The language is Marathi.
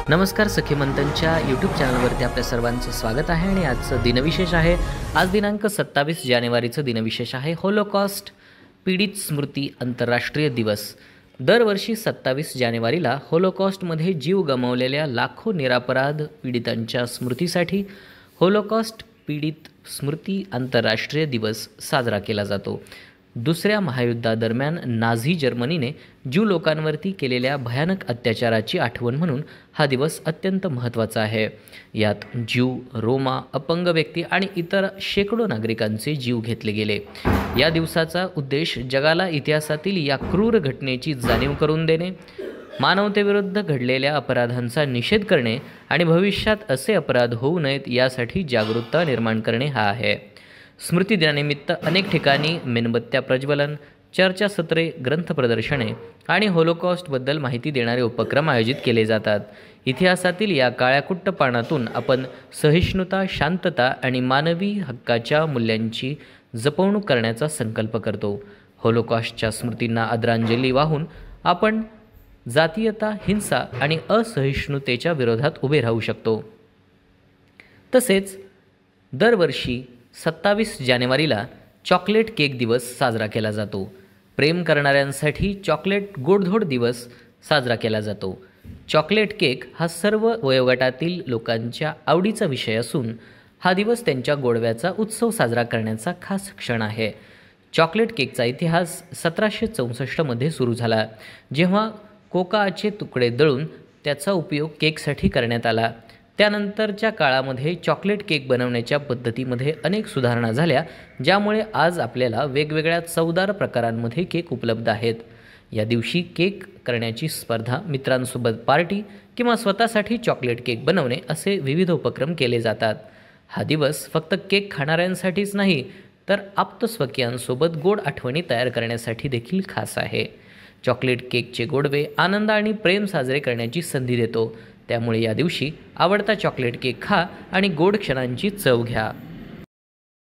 नमस्कार सखीमंथनच्या यूट्यूब चॅनलवरती आपल्या सर्वांचं स्वागत आहे आणि आजचं दिनविशेष आहे। आज दिनांक 27 जानेवारीचं दिनविशेष आहे होलोकॉस्ट पीडित स्मृती आंतरराष्ट्रीय दिवस। दरवर्षी 27 जानेवारीला होलोकॉस्टमध्ये जीव गमावलेल्या लाखो निरपराध पीडितांच्या स्मृतीसाठी होलोकॉस्ट पीडित स्मृती आंतरराष्ट्रीय दिवस साजरा केला जातो। दुसऱ्या महायुद्धादरम्यान नाझी जर्मनीने ज्यू लोकांवरती केलेल्या भयानक अत्याचाराची आठवण म्हणून हा दिवस अत्यंत महत्त्वाचा आहे। यात ज्यू, रोमा, अपंग व्यक्ती आणि इतर शेकडो नागरिकांचे जीव घेतले गेले। या दिवसाचा उद्देश जगाला इतिहासातील या क्रूर घटनेची जाणीव करून देणे, मानवतेविरुद्ध घडलेल्या अपराधांचा निषेध करणे आणि भविष्यात असे अपराध होऊ नयेत यासाठी जागरूकता निर्माण करणे हा आहे। स्मृती दिनानिमित्त अनेक ठिकाणी मेणबत्त्या प्रज्वलन, चर्चासत्रे, ग्रंथ प्रदर्शने आणि होलोकॉस्टबद्दल माहिती देणारे उपक्रम आयोजित केले जातात। इतिहासातील या काळ्याकुट्ट पानातून आपण सहिष्णुता, शांतता आणि मानवी हक्काच्या मूल्यांची जपवणूक करण्याचा संकल्प करतो। होलोकॉस्टच्या स्मृतींना आदरांजली वाहून आपण जातीयता, हिंसा आणि असहिष्णुतेच्या विरोधात उभे राहू शकतो। तसेच दरवर्षी 27 जानेवारीला चॉकलेट केक दिवस साजरा केला जातो। प्रेम करणाऱ्यांसाठी चॉकलेट गोडधोड दिवस साजरा केला जातो। चॉकलेट केक हा सर्व वयोगटातील लोकांच्या आवडीचा विषय असून हा दिवस त्यांच्या गोडव्याचा उत्सव साजरा करण्याचा खास क्षण आहे। चॉकलेट केकचा इतिहास 1764 मध्ये सुरू झाला, जेव्हा कोकाचे तुकडे दळून त्याचा उपयोग केकसाठी करण्यात आला। त्यानंतरच्या काळामध्ये चॉकलेट केक बनवण्याच्या पद्धतीमध्ये अनेक सुधारणा झाल्या, ज्यामुळे आज आपल्याला वेगवेगळ्या चवदार प्रकारांमध्ये केक उपलब्ध आहेत। या दिवशी केक करण्याची स्पर्धा, मित्रांसोबत पार्टी किंवा स्वतःसाठी चॉकलेट केक बनवणे असे विविध उपक्रम केले जातात। हा दिवस फक्त केक खाणाऱ्यांसाठीच नाही, तर आप्तस्वकीयांसोबत गोड आठवणी तयार करण्यासाठी देखील खास आहे। चॉकलेट केकचे गोडवे आनंद आणि प्रेम साजरे करण्याची संधी देतो, त्यामुळे या दिवशी आवडता चॉकलेट केक खा आणि गोड क्षणांची चव घ्या।